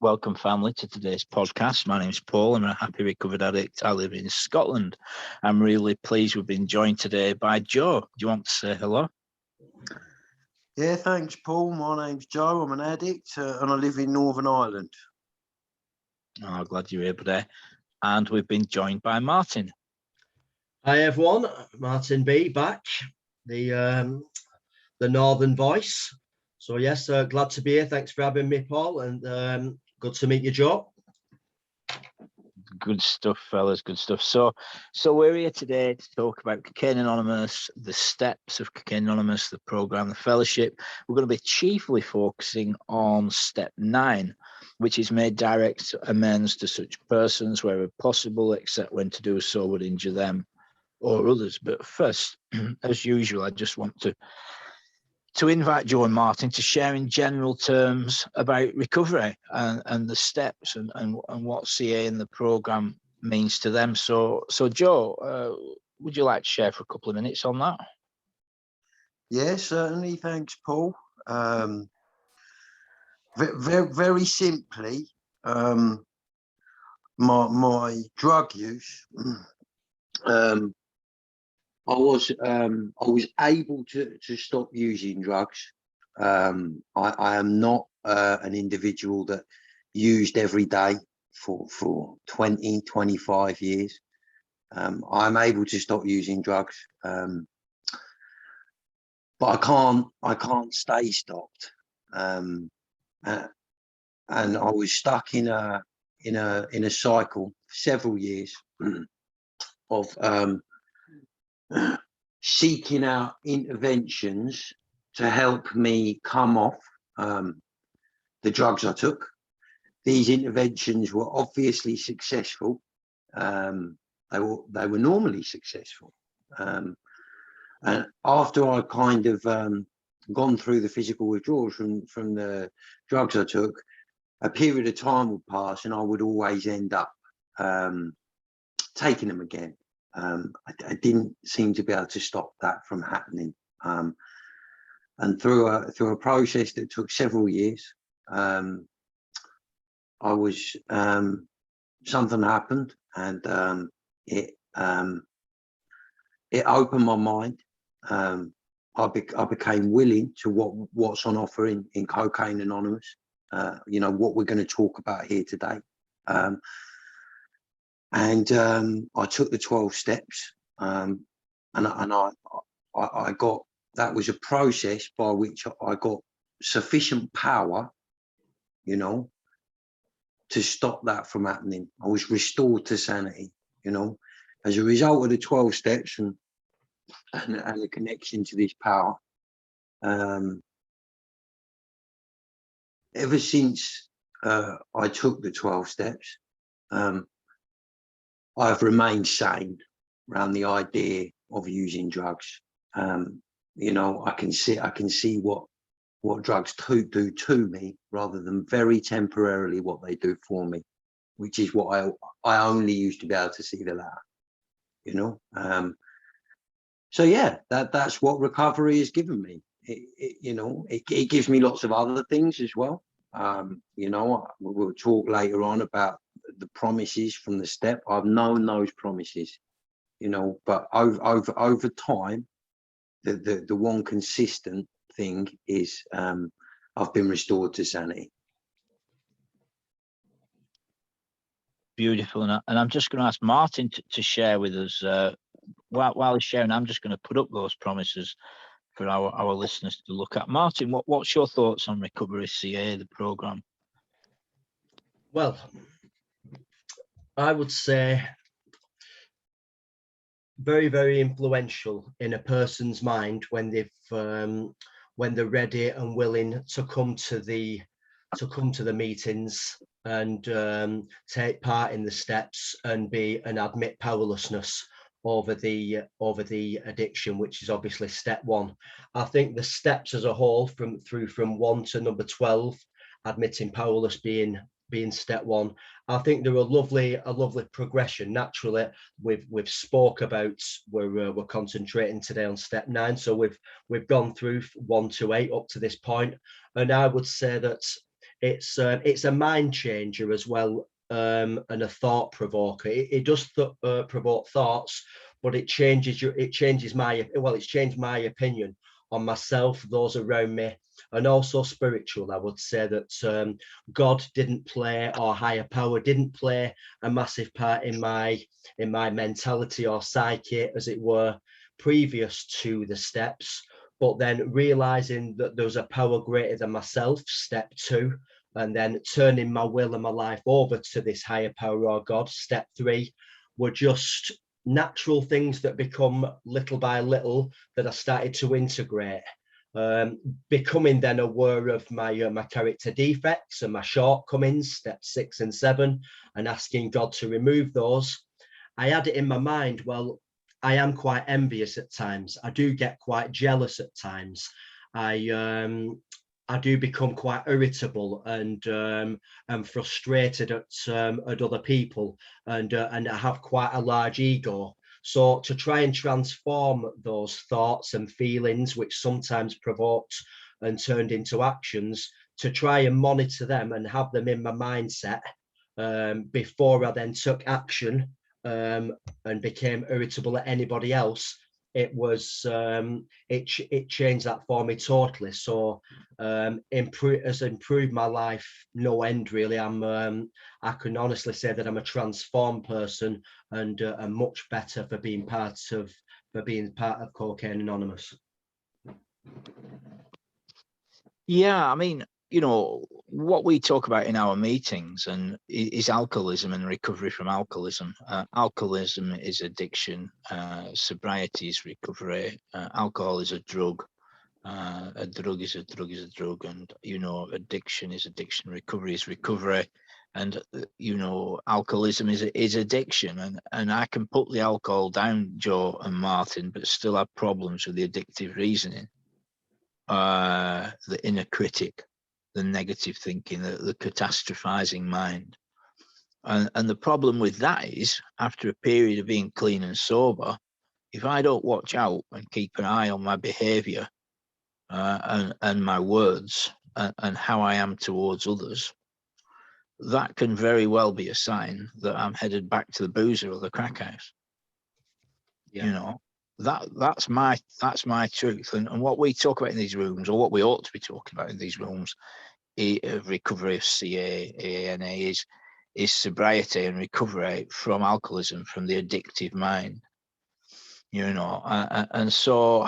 Welcome, family, to today's podcast. My name's Paul. I'm a happy recovered addict. I live in Scotland. I'm really pleased we've been joined today by Joe. Do you want to say hello? Yeah, thanks, Paul. My name's Joe. I'm an addict and I live in Northern Ireland. Oh, glad you're here today. And we've been joined by Martin. Hi, everyone. Martin B. back, the Northern voice. So, yes, glad to be here. Thanks for having me, Paul. And good to meet you, Joe. Good stuff, fellas. Good stuff. So we're here today to talk about Cocaine Anonymous, the steps of Cocaine Anonymous, the program, the fellowship. We're going to be chiefly focusing on step 9, which is made direct amends to such persons wherever possible, except when to do so would injure them or others. But first, as usual, I just want to invite Joe and Martin to share in general terms about recovery and the steps and what CA and the program means to them. So Joe, would you like to share for a couple of minutes on that? Yeah, certainly. Thanks, Paul. Very simply, my drug use. I was able to stop using drugs. I am not an individual that used every day for 20, 25 years. I'm able to stop using drugs, but I can't stay stopped. And I was stuck in a cycle for several years of seeking out interventions to help me come off the drugs I took. These interventions were obviously successful. They were normally successful. And after I kind of gone through the physical withdrawals from the drugs I took, a period of time would pass and I would always end up taking them again. I didn't seem to be able to stop that from happening. And through a process that took several years, I was something happened, and it opened my mind. I became willing to what's on offer in Cocaine Anonymous. What we're going to talk about here today. And I took the 12 steps, and I got, that was a process by which I got sufficient power, to stop that from happening. I was restored to sanity, as a result of the 12 steps and the connection to this power. Ever since I took the 12 steps, I've remained sane around the idea of using drugs. I can see what drugs do to me, rather than very temporarily what they do for me, which is what I only used to be able to see the latter. So yeah, that's what recovery has given me. It gives me lots of other things as well. We'll talk later on about the promises from the step. I've known those promises, but over time, the one consistent thing is I've been restored to sanity. Beautiful. And I'm just going to ask Martin to share with us. While he's sharing, I'm just going to put up those promises for our listeners to look at. Martin, what's your thoughts on Recovery CA, the program? Well, I would say very, very influential in a person's mind when they're ready and willing to come to the meetings and take part in the steps and admit powerlessness over the addiction, which is obviously step 1. I think the steps as a whole, from 1 to number 12, admitting powerless being step 1, I think they're a lovely progression. Naturally, we've spoke about, we're concentrating today on step 9, so we've gone through 1 to 8 up to this point, and I would say that it's a mind changer as well, and a thought provoker. It does provoke thoughts, but it changes it's changed my opinion on myself, those around me, and also spiritual. I would say that God didn't play, or higher power didn't play, a massive part in my mentality or psyche, as it were, previous to the steps. But then realizing that there was a power greater than myself, step 2, and then turning my will and my life over to this higher power or God, step 3, were just natural things that become little by little that I started to integrate. Becoming then aware of my character defects and my shortcomings, step 6 and 7, and asking God to remove those. I had it in my mind, well, I am quite envious at times. I do get quite jealous at times. I do become quite irritable and frustrated at other people, and I have quite a large ego. So to try and transform those thoughts and feelings, which sometimes provoked and turned into actions, to try and monitor them and have them in my mindset before I then took action, and became irritable at anybody else, it was it changed that for me totally. So has improved my life no end, really. I can honestly say that I'm a transformed person, and much better for being part of Cocaine Anonymous. Yeah, I mean, you know, what we talk about in our meetings and is alcoholism and recovery from alcoholism. Alcoholism is addiction. Sobriety is recovery. Alcohol is a drug. A drug is a drug is a drug. And, you know, addiction is addiction. Recovery is recovery. And, you know, alcoholism is addiction. And I can put the alcohol down, Joe and Martin, but still have problems with the addictive reasoning. The inner critic, the negative thinking, the catastrophizing mind. And the problem with that is, after a period of being clean and sober, if I don't watch out and keep an eye on my behavior and my words and how I am towards others, that can very well be a sign that I'm headed back to the boozer or the crack house. Yeah. You know, that's my truth. And what we talk about in these rooms, or what we ought to be talking about in these rooms, recovery of ANA, is sobriety and recovery from alcoholism, from the addictive mind. You know, and so,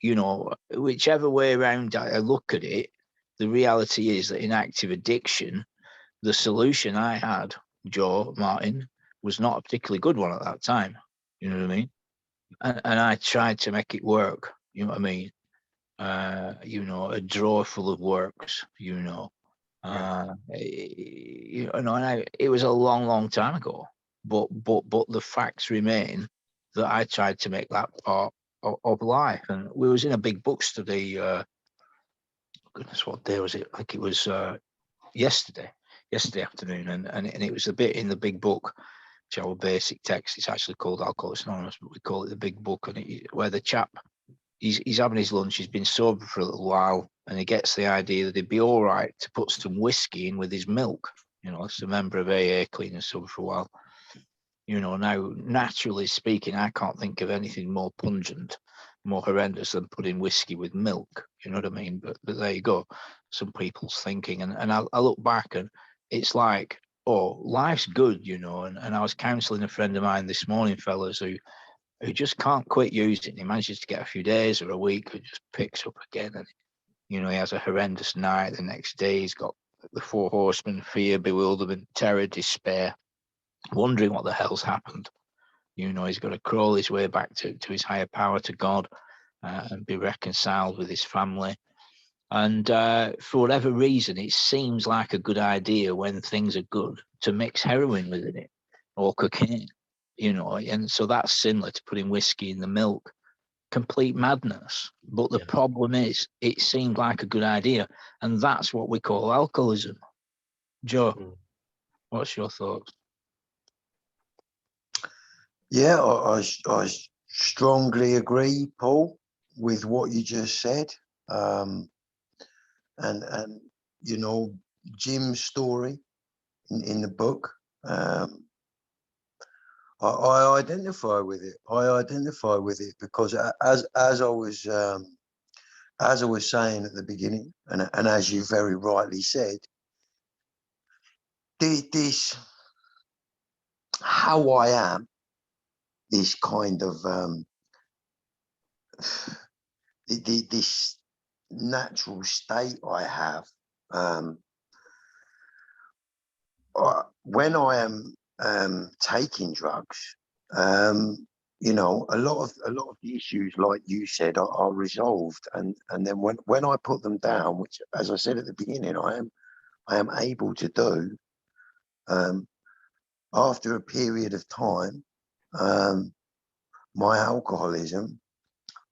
you know, whichever way around I look at it, the reality is that in active addiction, the solution I had, Joe, Martin, was not a particularly good one at that time. You know what I mean? And I tried to make it work. You know what I mean? You know, a drawer full of works. You know, you know, and it was a long time ago. But the facts remain that I tried to make that part of life. And we was in a big book study. Goodness, what day was it? I think it was yesterday afternoon, and it was a bit in the big book. Our basic text. It's actually called Alcoholics Anonymous, but we call it the big book. And where the chap, he's having his lunch, he's been sober for a little while, and he gets the idea that it'd be all right to put some whiskey in with his milk. You know, it's a member of AA, clean and sober for a while. You know, now, naturally speaking, I can't think of anything more pungent, more horrendous than putting whiskey with milk. You know what I mean? But there you go. Some people's thinking. And I look back and it's like, oh, life's good, you know. And I was counselling a friend of mine this morning, fellas, who just can't quit using. He manages to get a few days or a week, who just picks up again. And, you know, he has a horrendous night. The next day he's got the 4 horsemen: fear, bewilderment, terror, despair, wondering what the hell's happened. You know, he's got to crawl his way back to his higher power, to God, and be reconciled with his family. And for whatever reason, it seems like a good idea when things are good to mix heroin within it, or cocaine, you know. And so that's similar to putting whiskey in the milk. Complete madness. But the problem is, it seemed like a good idea. And that's what we call alcoholism. Joe, what's your thoughts? Yeah, I strongly agree, Paul, with what you just said. And you know, Jim's story in the book. I identify with it. I identify with it because as I was saying at the beginning, and as you very rightly said, this how I am, this kind of this natural state I have when I am taking drugs. You know, a lot of the issues, like you said, are resolved, and then when I put them down, which, as I said at the beginning, I am able to do. After a period of time, my alcoholism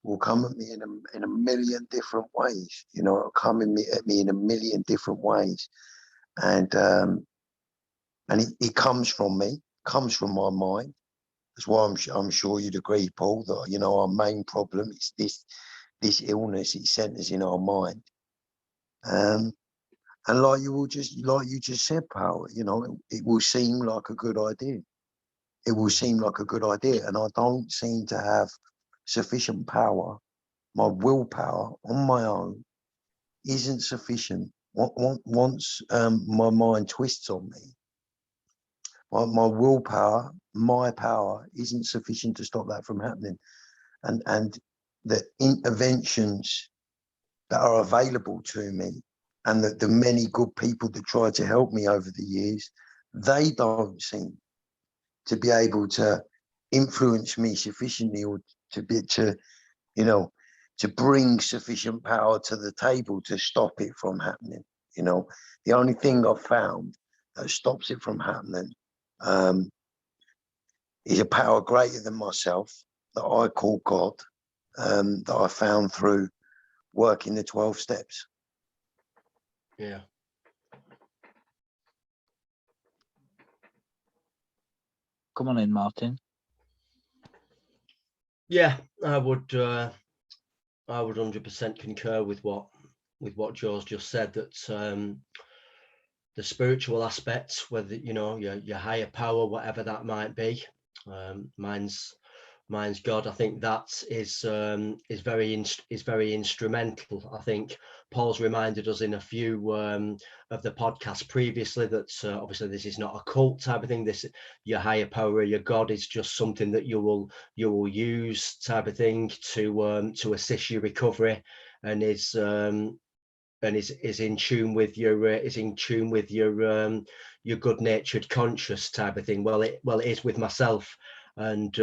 will come at me in a million different ways. You know, it'll come at me in a million different ways, and it comes from me, comes from my mind. That's why I'm sure you'd agree, Paul, that, you know, our main problem is this illness. It centers in our mind, and like you just said, Paul, you know, it will seem like a good idea. It will seem like a good idea, and I don't seem to have sufficient power. My willpower on my own isn't sufficient. Once my mind twists on me, my willpower, my power isn't sufficient to stop that from happening. And the interventions that are available to me, and the many good people that tried to help me over the years, they don't seem to be able to influence me sufficiently, or you know, to bring sufficient power to the table to stop it from happening. You know, the only thing I've found that stops it from happening is a power greater than myself that I call God, that I found through working the 12 steps. Yeah. Come on in, Martin. Yeah, I would 100% concur with what Joe's just said, that the spiritual aspect, whether, you know, your higher power, whatever that might be, mine's God. I think that is very instrumental. I think Paul's reminded us in a few of the podcasts previously that obviously this is not a cult type of thing. This, your higher power, your God, is just something that you will use type of thing to assist your recovery, and is in tune with your your good-natured conscious type of thing. Well, it is with myself, and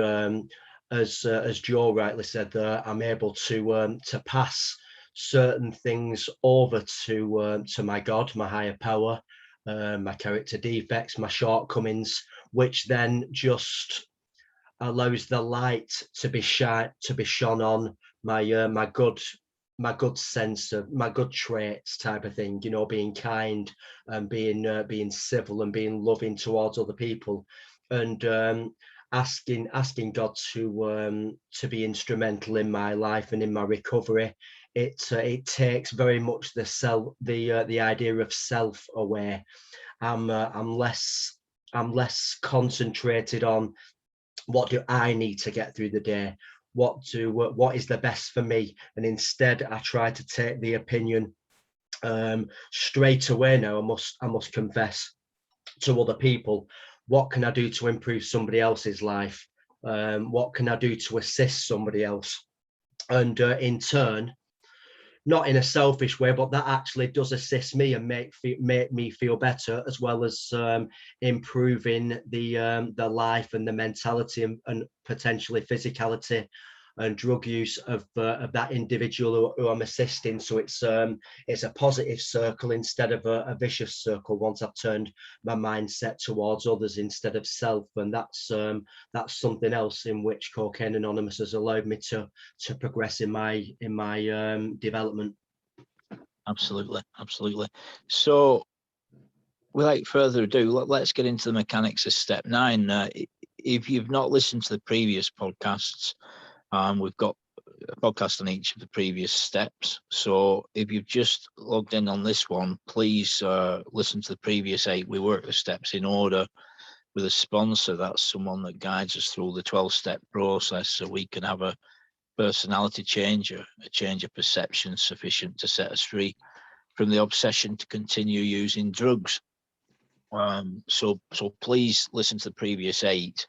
as Joe rightly said, I'm able to pass certain things over to my God, my higher power, my character defects, my shortcomings, which then just allows the light to be shone on my good sense of my good traits type of thing, you know, being kind and being civil and being loving towards other people, and asking God to be instrumental in my life and in my recovery. It takes very much the idea of self-aware. I'm less concentrated on what do I need to get through the day, what is the best for me, and instead I try to take the opinion straight away. Now I must confess to other people, what can I do to improve somebody else's life? What can I do to assist somebody else? And in turn, not in a selfish way, but that actually does assist me and make me feel better, as well as improving the life and the mentality and potentially physicality and drug use of that individual who I'm assisting. So it's a positive circle instead of a vicious circle once I've turned my mindset towards others instead of self. And that's something else in which Cocaine Anonymous has allowed me to progress in my development. Absolutely. So, without further ado, let's get into the mechanics of step 9. If you've not listened to the previous podcasts, we've got a podcast on each of the previous steps. So if you've just logged in on this one, please listen to the previous 8. We work the steps in order with a sponsor. That's someone that guides us through the 12-step process, so we can have a personality change, a change of perception sufficient to set us free from the obsession to continue using drugs. So please listen to the previous 8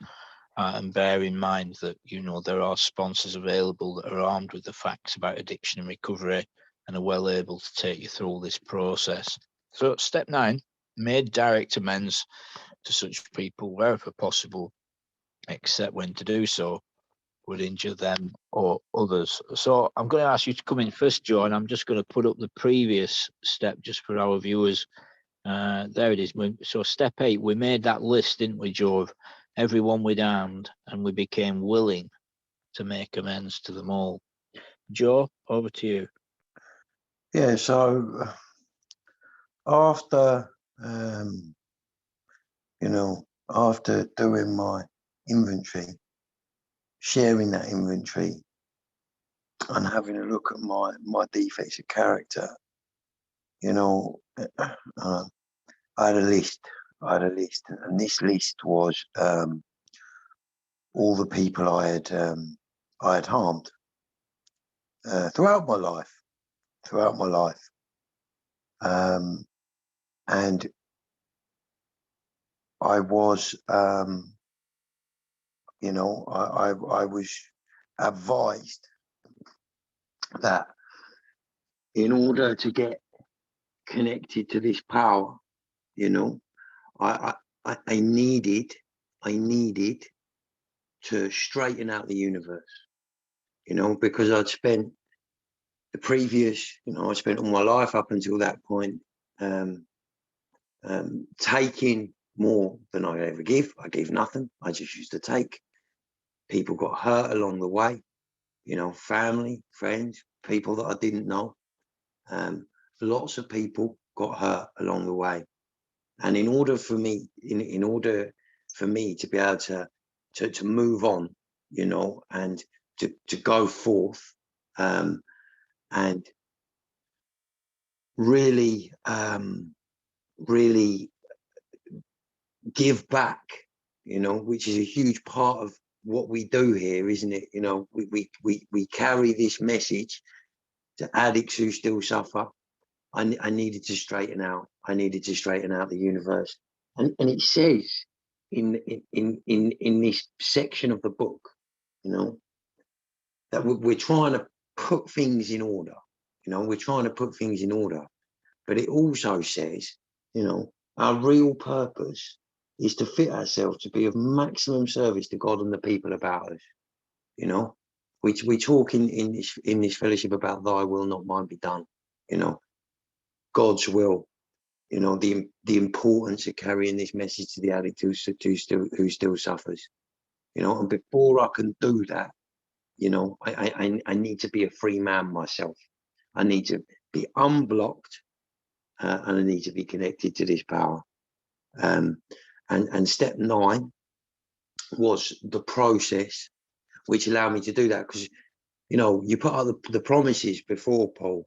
and bear in mind that, you know, there are sponsors available that are armed with the facts about addiction and recovery and are well able to take you through this process. So step 9, make direct amends to such people wherever possible, except when to do so would injure them or others. So I'm going to ask you to come in first, Joe, and I'm just going to put up the previous step just for our viewers. There it is. So step 8, we made that list, didn't we, Joe, of everyone we'd harmed, and we became willing to make amends to them all. Joe, over to you. Yeah, so after, you know, after doing my inventory, sharing that inventory and having a look at my defects of character, you know, I had a list, and this list was all the people I had harmed throughout my life, and I was, you know, I was advised that in order to get connected to this power, you know, I needed to straighten out the universe, you know, because I'd spent the previous, you know, I spent all my life up until that point taking more than I ever give. I gave nothing. I just used to take. People got hurt along the way, you know, family, friends, people that I didn't know. Lots of people got hurt along the way. And in order for me, in order for me to be able to move on, you know, and to go forth, and really, really give back, you know, which is a huge part of what we do here, isn't it? You know, we carry this message to addicts who still suffer. I needed to straighten out. I needed to straighten out the universe, and it says in this section of the book, you know, that we're trying to put things in order. You know, we're trying to put things in order, but it also says, you know, our real purpose is to fit ourselves to be of maximum service to God and the people about us. You know, we talk in this fellowship about Thy will, not mine, be done. You know, God's will. You know, the importance of carrying this message to the addict who still suffers. You know, and before I can do that, you know, I need to be a free man myself. I need to be unblocked, and I need to be connected to this power. And step 9 was the process which allowed me to do that, because, you know, you put out the promises before, Paul,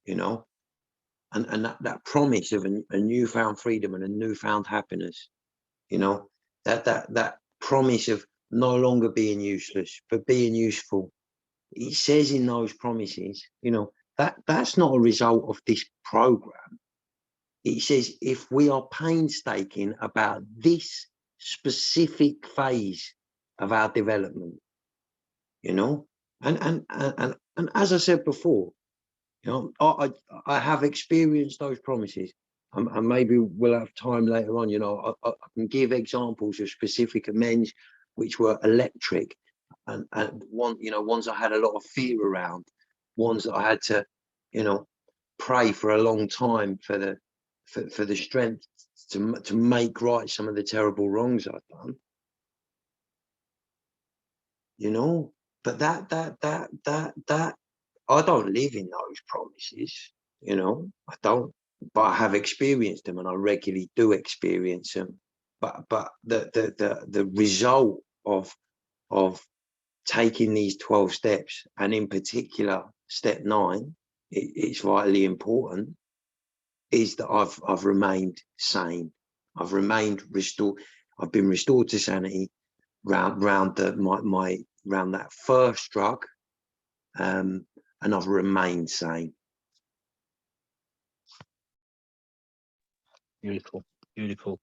you know, and that promise of a newfound freedom and a newfound happiness, you know, that promise of no longer being useless but being useful. It says in those promises, you know, that's not a result of this program. It says if we are painstaking about this specific phase of our development, you know, and as I said before, you know, I have experienced those promises, and maybe we'll have time later on. You know, I can give examples of specific amends which were electric, and ones I had a lot of fear around, ones that I had to, you know, pray for a long time for the strength to make right some of the terrible wrongs I've done. You know, but that I don't live in those promises, you know, I don't, but I have experienced them, and I regularly do experience them. But the result of taking these 12 steps, and in particular step 9, it's vitally important, is that I've remained sane. I've remained restored. I've been restored to sanity round that first drug, and I've remained sane. Beautiful, beautiful.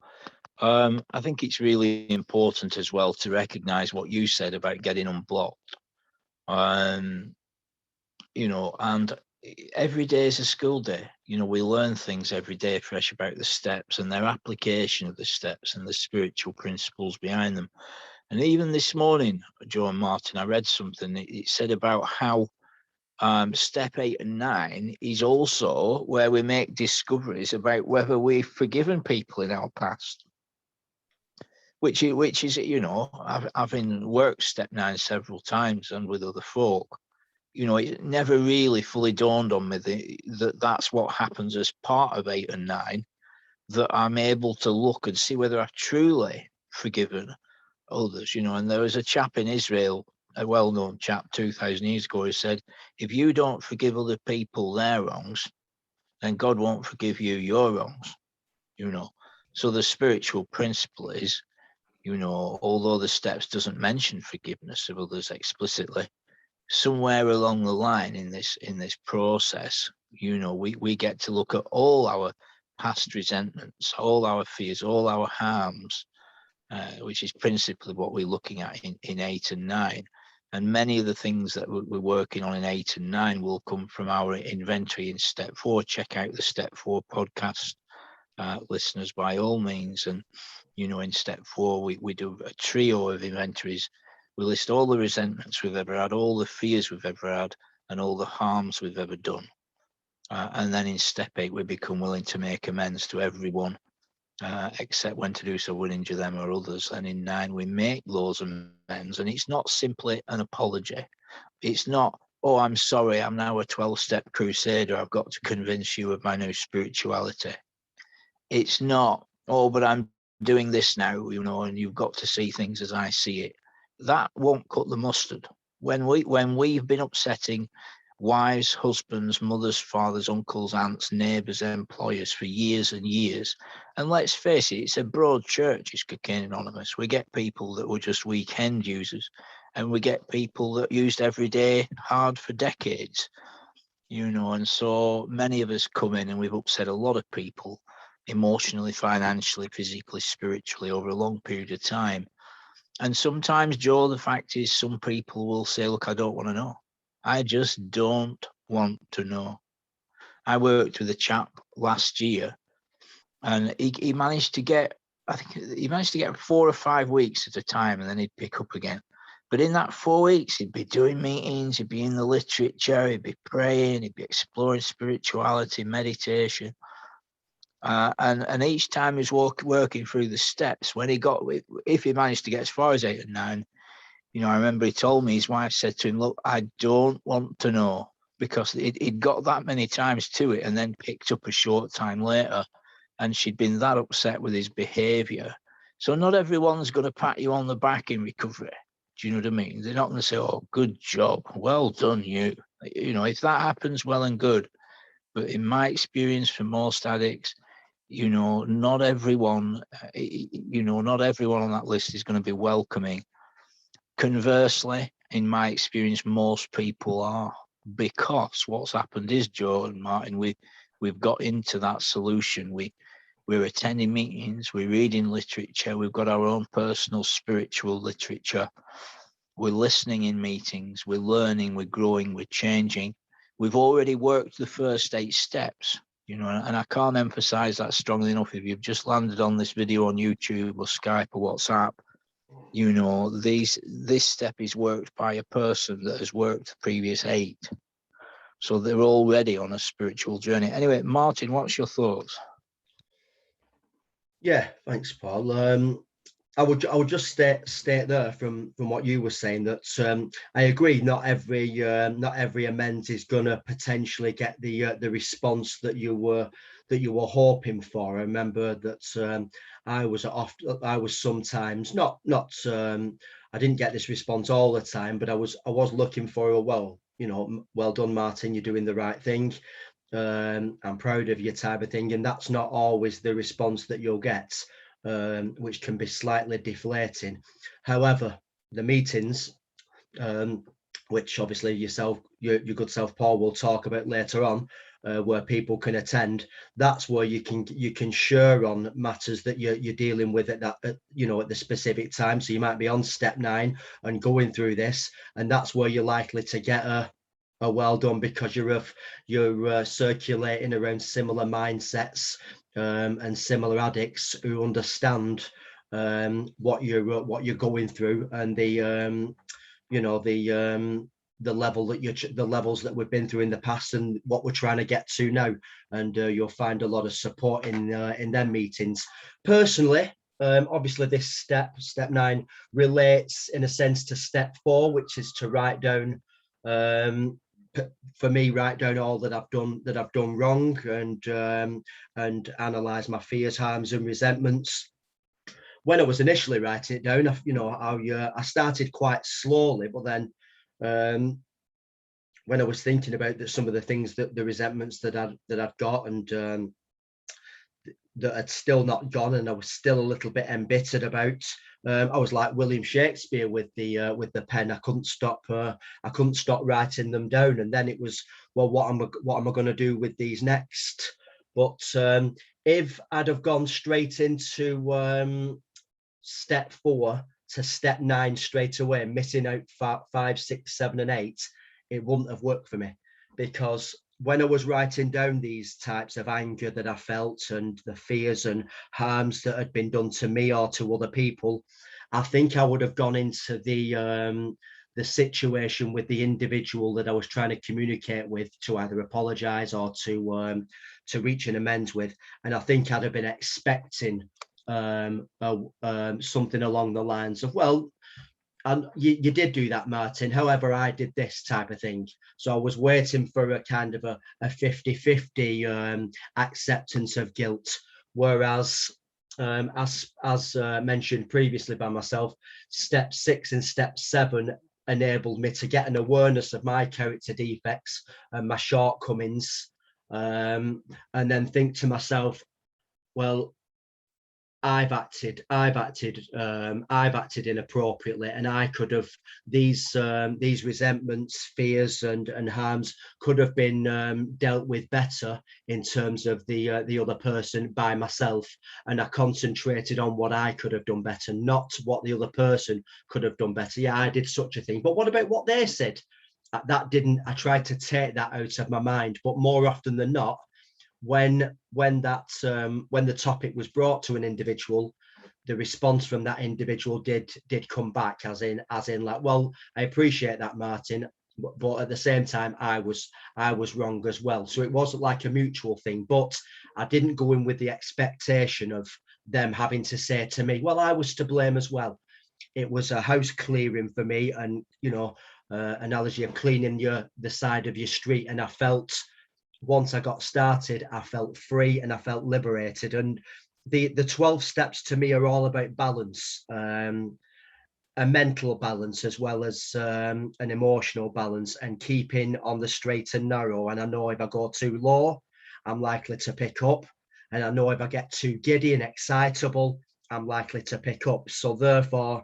I think it's really important as well to recognize what you said about getting unblocked. You know, and every day is a school day. You know, we learn things every day fresh about the steps and their application of the steps and the spiritual principles behind them. And even this morning, Joe and Martin, I read something. It said about how step 8 and 9 is also where we make discoveries about whether we've forgiven people in our past. Which is, you know, having worked step 9 several times and with other folk, you know, it never really fully dawned on me that that's what happens as part of 8 and 9, that I'm able to look and see whether I've truly forgiven others, you know. And there was a chap in Israel, a well-known chap 2,000 years ago, who said, if you don't forgive other people their wrongs, then God won't forgive you your wrongs, you know. So the spiritual principle is, you know, although the steps doesn't mention forgiveness of others explicitly, somewhere along the line in this process, you know, we get to look at all our past resentments, all our fears, all our harms, which is principally what we're looking at in 8 and 9. And many of the things that we're working on in 8 and 9 will come from our inventory in step 4. Check out the step 4 podcast, listeners, by all means. And, you know, in step 4, we do a trio of inventories. We list all the resentments we've ever had, all the fears we've ever had, and all the harms we've ever done. And then in step 8, we become willing to make amends to everyone, except when to do so would injure them or others. And in 9, we make those amends. And it's not simply an apology. It's not, oh, I'm sorry, I'm now a 12-step crusader, I've got to convince you of my new spirituality. It's not, oh, but I'm doing this now, you know, and you've got to see things as I see it. That won't cut the mustard. When we've been upsetting wives, husbands, mothers, fathers, uncles, aunts, neighbours, employers for years and years, and let's face it, it's a broad church, it's Cocaine Anonymous. We get people that were just weekend users, and we get people that used every day hard for decades, you know. And so many of us come in and we've upset a lot of people emotionally, financially, physically, spiritually over a long period of time. And sometimes, Joe, the fact is some people will say, look, I don't want to know. I just don't want to know. I worked with a chap last year, and he managed to get, I think he managed to get 4 or 5 weeks at a time, and then he'd pick up again. But in that 4 weeks, he'd be doing meetings, he'd be in the literature, he'd be praying, he'd be exploring spirituality, meditation. And each time he was working through the steps, when he got, if he managed to get as far as 8 and 9, you know, I remember he told me, his wife said to him, look, I don't want to know, because he'd got that many times to it and then picked up a short time later, and she'd been that upset with his behaviour. So not everyone's going to pat you on the back in recovery. Do you know what I mean? They're not going to say, oh, good job, well done, you. You know, if that happens, well and good. But in my experience, for most addicts, you know, not everyone, not everyone on that list is going to be welcoming. Conversely, in my experience, most people are, because what's happened is, Joe and Martin, we've got into that solution. We're attending meetings, we're reading literature, we've got our own personal spiritual literature, we're listening in meetings, we're learning, we're growing, we're changing. We've already worked the first 8 steps. You know, and I can't emphasize that strongly enough. If you've just landed on this video on YouTube or Skype or WhatsApp, you know, this step is worked by a person that has worked the previous 8. So they're already on a spiritual journey. Anyway, Martin, what's your thoughts? Yeah, thanks, Paul. I would just state there from what you were saying that I agree. Not every amends is going to potentially get the response that you were that you were hoping for. I remember that I was sometimes not I didn't get this response all the time, but I was looking for a, well, you know, well done, Martin, you're doing the right thing. I'm proud of you type of thing. And that's not always the response that you'll get, which can be slightly deflating. However, the meetings, which obviously yourself, your good self, Paul, will talk about later on, where people can attend, that's where you can share on matters that you're dealing with at that, you know, at the specific time. So you might be on step 9 and going through this, and that's where you're likely to get a well done, because you're circulating around similar mindsets and similar addicts who understand what you're going through, and the you know, the levels that we've been through in the past and what we're trying to get to now. And you'll find a lot of support in them meetings. Personally, obviously this step 9 relates in a sense to step 4, which is to write down, for me, write down all that I've done wrong, and analyze my fears, harms and resentments. When I was initially writing it down, I started quite slowly, but then when I was thinking about some of the things, that the resentments that I'd got, and that had still not gone, and I was still a little bit embittered about. I was like William Shakespeare with the pen. I couldn't stop writing them down. And then it was, well, what am I going to do with these next? But if I'd have gone straight into step 4 to step 9 straight away, missing out 5, 6, 7 and 8, it wouldn't have worked for me. Because when I was writing down these types of anger that I felt, and the fears and harms that had been done to me or to other people, I think I would have gone into the situation with the individual that I was trying to communicate with, to either apologize or to reach an amends with. And I think I'd have been expecting something along the lines of, well, and you did do that, Martin, however I did this type of thing. So I was waiting for a kind of a 50-50 acceptance of guilt. Whereas as mentioned previously by myself, step 6 and step 7 enabled me to get an awareness of my character defects and my shortcomings, and then think to myself, well, I've acted inappropriately, and I could have, these resentments, fears and harms could have been dealt with better in terms of the other person by myself. And I concentrated on what I could have done better, not what the other person could have done better. Yeah, I did such a thing, but what about what they said? That didn't, I tried to take that out of my mind. But more often than not, when the topic was brought to an individual, the response from that individual did come back as in like, well, I appreciate that, Martin, but at the same time I was wrong as well. So it wasn't like a mutual thing, but I didn't go in with the expectation of them having to say to me, well, I was to blame as well. It was a house clearing for me, and analogy of cleaning the side of your street. And I felt, once I got started, I felt free and I felt liberated. And the 12 steps to me are all about balance, a mental balance as well as an emotional balance, and keeping on the straight and narrow. And I know if I go too low, I'm likely to pick up. And I know if I get too giddy and excitable, I'm likely to pick up. So therefore,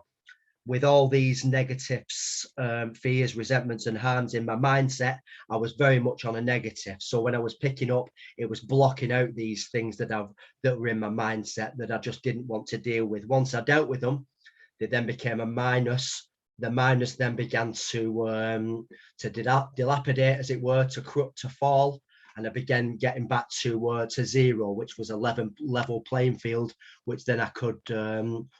with all these negatives, fears, resentments and harms in my mindset, I was very much on a negative. So when I was picking up, it was blocking out these things that were in my mindset that I just didn't want to deal with. Once I dealt with them, they then became a minus. The minus then began to dilapidate, as it were, to corrupt, to fall. And I began getting back to 0, which was a level playing field, which then I could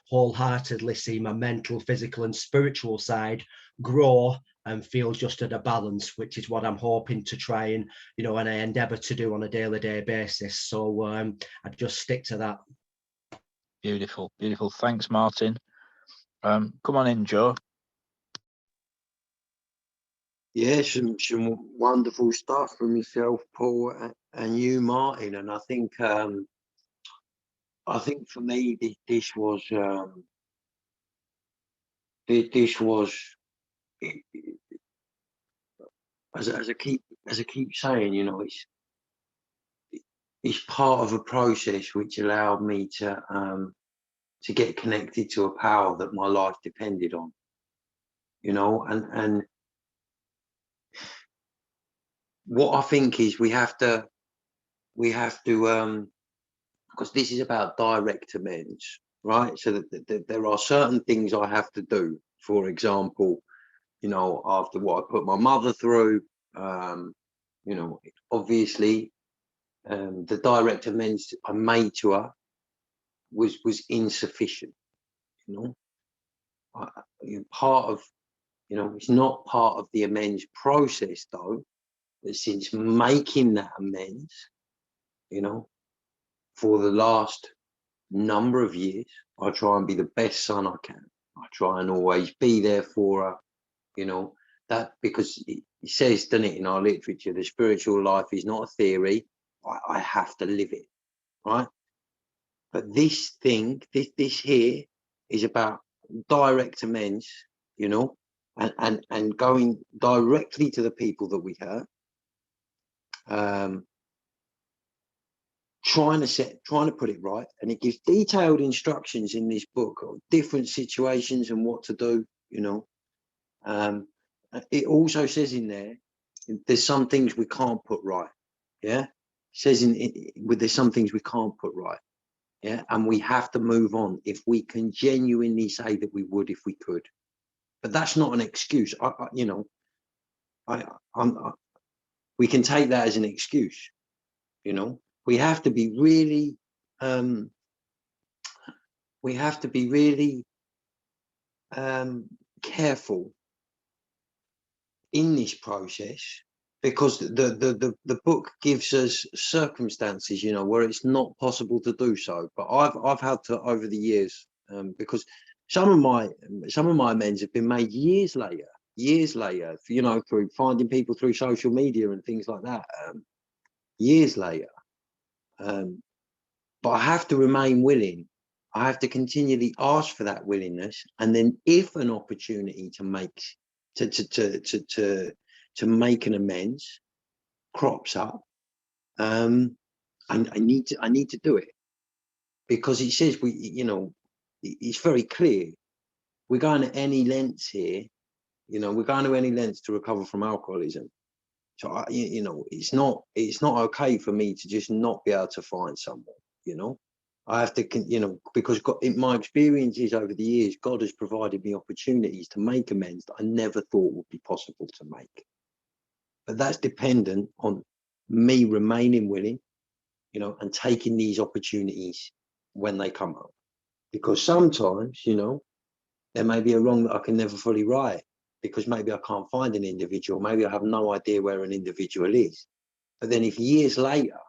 wholeheartedly see my mental, physical and spiritual side grow and feel just at a balance, which is what I'm hoping to try and I endeavour to do on a daily basis. So I just stick to that. Beautiful. Thanks, Martin. Come on in, Joe. Yeah, some wonderful stuff from yourself, Paul, and you, Martin. And I think for me, this was as I keep saying, you know, it's part of a process which allowed me to get connected to a power that my life depended on, you know. And what I think is we have to because this is about direct amends, right? So that there are certain things I have to do. For example, you know, after what I put my mother through, you know, obviously, the direct amends I made to her was insufficient. You know, part of, you know, it's not part of the amends process though. But since making that amends, you know, for the last number of years, I try and be the best son I can. I try and always be there for her, you know, that because it says, doesn't it, in our literature, the spiritual life is not a theory. I have to live it, right? But this thing, this here is about direct amends, you know, and going directly to the people that we hurt. Trying to put it right, and it gives detailed instructions in this book of different situations and what to do, you know. It also says in there's some things we can't put right. Yeah, it says there's some things we can't put right. Yeah, and we have to move on if we can genuinely say that we would if we could. But that's not an excuse. You know, we can take that as an excuse. You know, we have to be really careful in this process, because the book gives us circumstances, you know, where it's not possible to do so. But I've had to, over the years, because some of my amends have been made years later, you know, through finding people through social media and things like that, years later. But I have to remain willing. I have to continually ask for that willingness, and then if an opportunity to make make an amends crops up, I need to do it, because it says you know, it's very clear. We're going to any lengths here, you know. We're going to any lengths to recover from alcoholism. So you know, it's not okay for me to just not be able to find someone, you know. I have to, you know, because in my experiences over the years, God has provided me opportunities to make amends that I never thought would be possible to make. But that's dependent on me remaining willing, you know, and taking these opportunities when they come up. Because sometimes, you know, there may be a wrong that I can never fully right, because maybe I can't find an individual. Maybe I have no idea where an individual is. But then if years later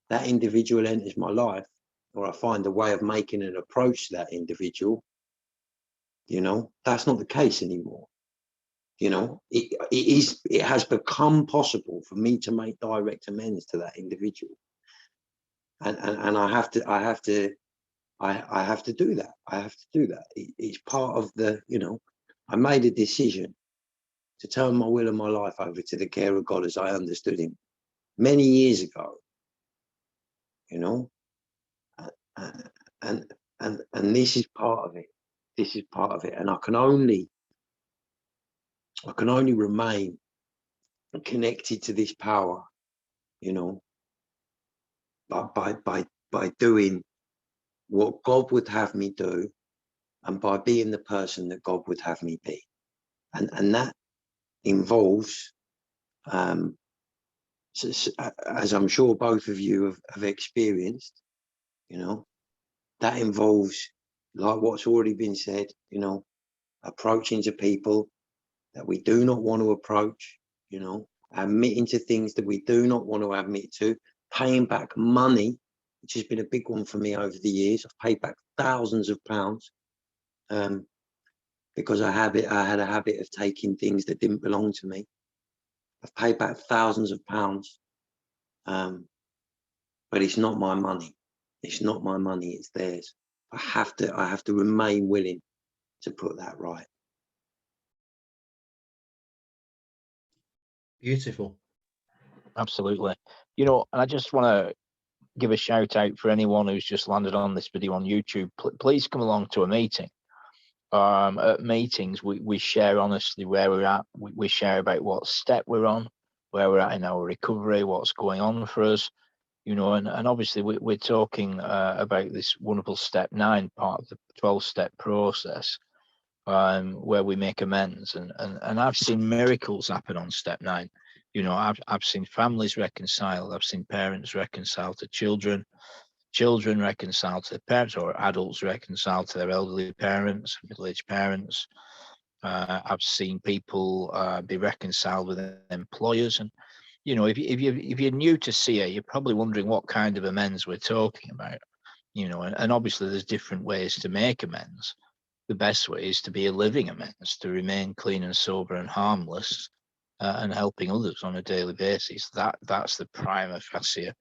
that individual enters my life, or I find a way of making an approach to that individual, you know, that's not the case anymore. You know, it has become possible for me to make direct amends to that individual. And I have to do that. I have to do that. It's part of the, you know, I made a decision to turn my will and my life over to the care of God as I understood him many years ago, you know. And this is part of it. This is part of it. And I can only remain connected to this power, you know, by doing what God would have me do, and by being the person that God would have me be. And that involves, as I'm sure both of you have experienced, you know, that involves, like what's already been said, you know, approaching to people that we do not want to approach, you know, admitting to things that we do not want to admit to, paying back money, which has been a big one for me over the years. I've paid back thousands of pounds, because I had a habit of taking things that didn't belong to me. I've paid back thousands of pounds, but it's not my money. It's not my money. It's theirs. I have to remain willing to put that right. Beautiful. Absolutely. You know, and I just want to give a shout out for anyone who's just landed on this video on YouTube. Please come along to a meeting. At meetings, we share honestly where we're at. We share about what step we're on, where we're at in our recovery, what's going on for us, you know, and obviously we're talking about this wonderful step 9 part of the 12-step process, where we make amends. And I've seen miracles happen on step 9. You know, I've seen families reconciled. I've seen parents reconciled to children reconciled to their parents, or adults reconciled to their elderly parents, middle-aged parents. I've seen people be reconciled with employers. And you know, if you're new to CA, you're probably wondering what kind of amends we're talking about. You know, and obviously there's different ways to make amends. The best way is to be a living amends, to remain clean and sober and harmless, and helping others on a daily basis. That's the prima facie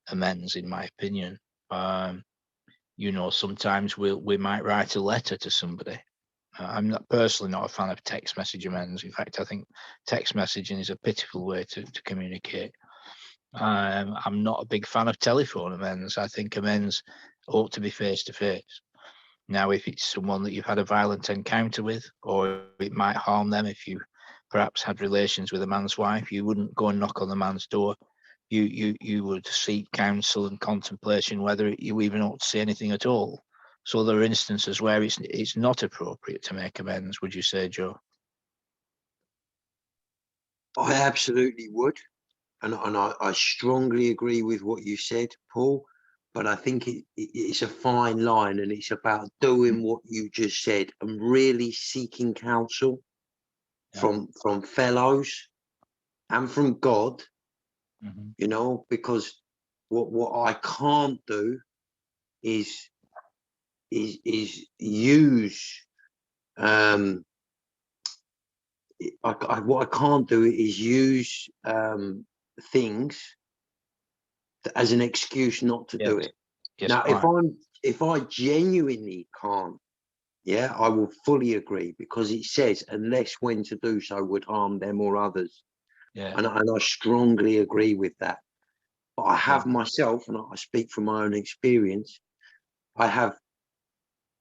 amends, in my opinion. You know, sometimes we might write a letter to somebody. I'm personally not a fan of text message amends. In fact, I think text messaging is a pitiful way to communicate. I'm not a big fan of telephone amends. I think amends ought to be face to face. Now, if it's someone that you've had a violent encounter with, or it might harm them, if you perhaps had relations with a man's wife, you wouldn't go and knock on the man's door. You would seek counsel and contemplation whether you even ought to say anything at all. So there are instances where it's not appropriate to make amends. Would you say, Joe? I absolutely would, and I strongly agree with what you said, Paul. But I think it's a fine line, and it's about doing what you just said and really seeking counsel from fellows and from God. You know, because what I can't do is use what I can't do is use things as an excuse not to do it. Yes, Now, quite. if I genuinely can't, yeah, I will fully agree, because it says unless when to do so would harm them or others. Yeah. And I strongly agree with that. But I have myself, and I speak from my own experience, I'm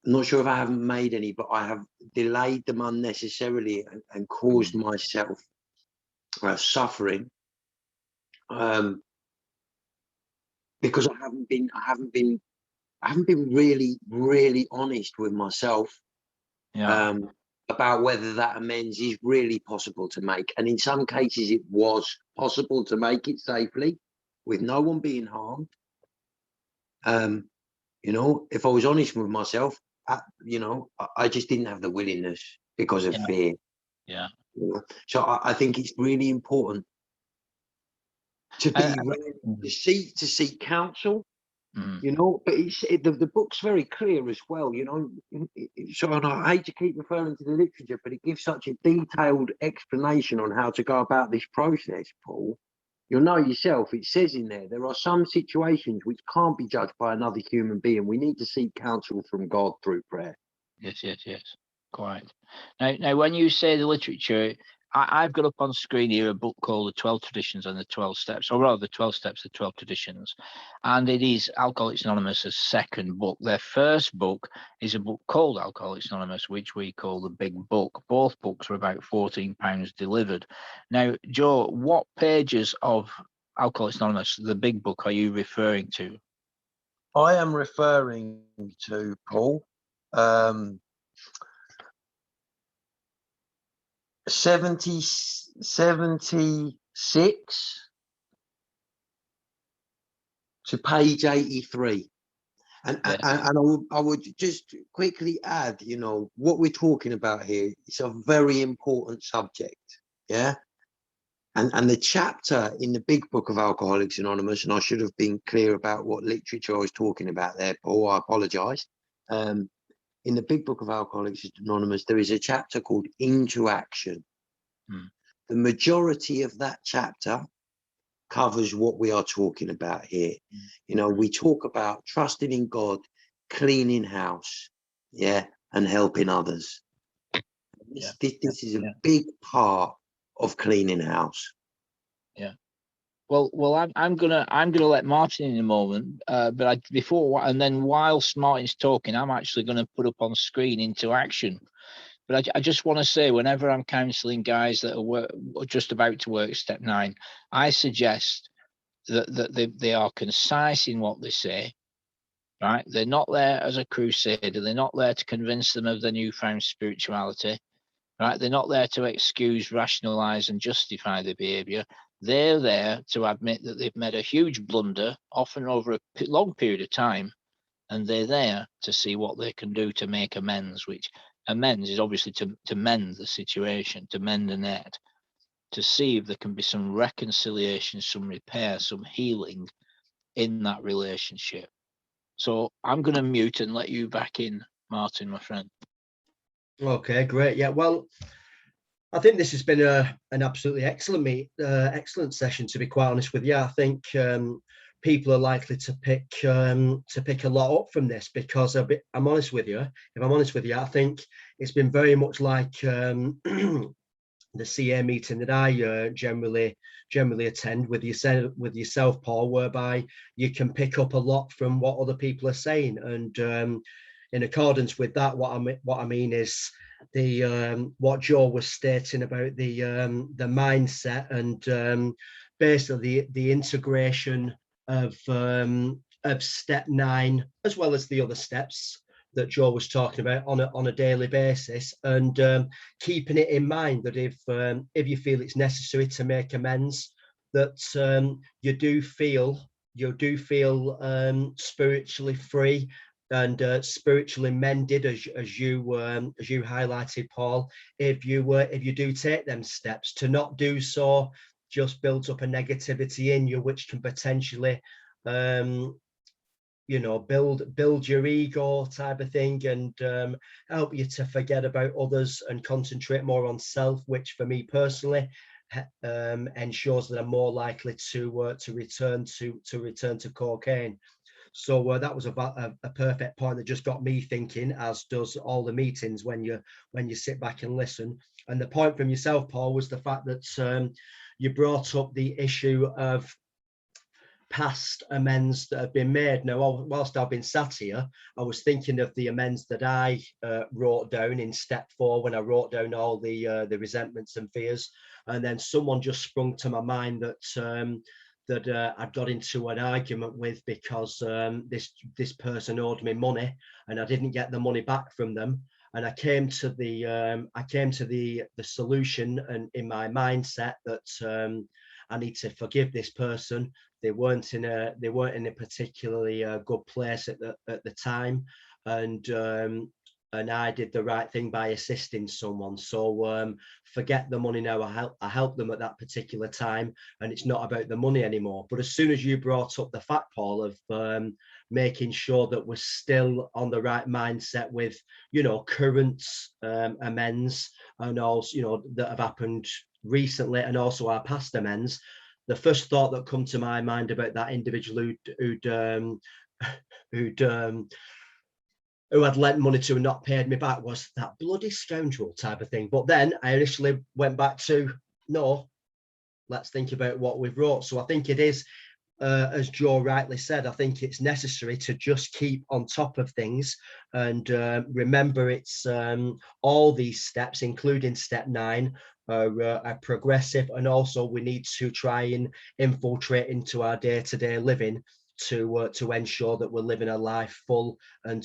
not sure if I haven't made any, but I have delayed them unnecessarily and caused myself suffering, because I haven't been really honest with myself about whether that amends is really possible to make. And in some cases it was possible to make it safely with no one being harmed. You know, if I was honest with myself, you know, I just didn't have the willingness because of fear. Yeah. You know? So I think it's really important to be to seek counsel. You know, but the book's very clear as well. You know, so and I hate to keep referring to the literature, but it gives such a detailed explanation on how to go about this process, Paul. You'll know yourself, it says in there are some situations which can't be judged by another human being. We need to seek counsel from God through prayer. Yes. Quite. Now, when you say the literature, I've got up on screen here a book called The 12 Traditions and the 12 Steps, or rather the 12 Steps, the 12 Traditions. And it is Alcoholics Anonymous' second book. Their first book is a book called Alcoholics Anonymous, which we call the Big Book. Both books are about £14 delivered. Now, Joe, what pages of Alcoholics Anonymous, the Big Book, are you referring to? I am referring to, Paul, 76 to page 83. And I would just quickly add, you know, what we're talking about here, it's a very important subject. Yeah. And the chapter in the Big Book of Alcoholics Anonymous, and I should have been clear about what literature I was talking about there, Paul, I apologize. In the Big Book of Alcoholics Anonymous, there is a chapter called Into Action. the majority of that chapter covers what we are talking about here. You know, we talk about trusting in God, cleaning house, yeah, and helping others. This is a big part of cleaning house. Yeah. Well, I'm gonna let Martin in a moment, but and then whilst Martin's talking, I'm actually gonna put up on screen into action. But I just want to say, whenever I'm counselling guys that are just about to work step 9, I suggest that they are concise in what they say. Right? They're not there as a crusader. They're not there to convince them of their newfound spirituality. Right? They're not there to excuse, rationalise, and justify their behaviour. They're there to admit that they've made a huge blunder, often over a long period of time, and they're there to see what they can do to make amends, which amends is obviously to mend the situation, to mend the net, to see if there can be some reconciliation, some repair, some healing in that relationship. So I'm going to mute and let you back in, Martin, my friend. Okay, great. Yeah, well, I think this has been an absolutely excellent session, to be quite honest with you. I think people are likely to pick a lot up from this, because I'm honest with you. If I'm honest with you, I think it's been very much like the CA meeting that I generally attend with yourself, Paul, whereby you can pick up a lot from what other people are saying, and in accordance with that, what I mean is the what Joe was stating about the mindset, and basically the integration of step 9 as well as the other steps that Joe was talking about on a daily basis, and keeping it in mind that if you feel it's necessary to make amends, that you do feel spiritually free and spiritually mended, as you highlighted, Paul. If you do take them steps, to not do so just builds up a negativity in you, which can potentially build your ego type of thing, and help you to forget about others and concentrate more on self, which for me personally ensures that I'm more likely to return to cocaine. So that was a perfect point that just got me thinking, as does all the meetings when you sit back and listen. And the point from yourself, Paul, was the fact that you brought up the issue of past amends that have been made. Now, whilst I've been sat here, I was thinking of the amends that I wrote down in step 4, when I wrote down all the resentments and fears, and then someone just sprung to my mind that I'd got into an argument with, because this person owed me money and I didn't get the money back from them. And I came to the solution, and in my mindset, that I need to forgive this person. They weren't in a particularly good place at the time, and I did the right thing by assisting someone. So forget the money now. I helped them at that particular time, and it's not about the money anymore. But as soon as you brought up the fact, Paul, of making sure that we're still on the right mindset with, current amends, and also, that have happened recently, and also our past amends, the first thought that come to my mind about that individual who had lent money to and not paid me back was that bloody scoundrel type of thing. But then I initially went back to, no, let's think about what we've wrote. So I think it is, as Joe rightly said, I think it's necessary to just keep on top of things, and remember it's all these steps, including step 9, are progressive, and also we need to try and infiltrate into our day-to-day living to ensure that we're living a life full, and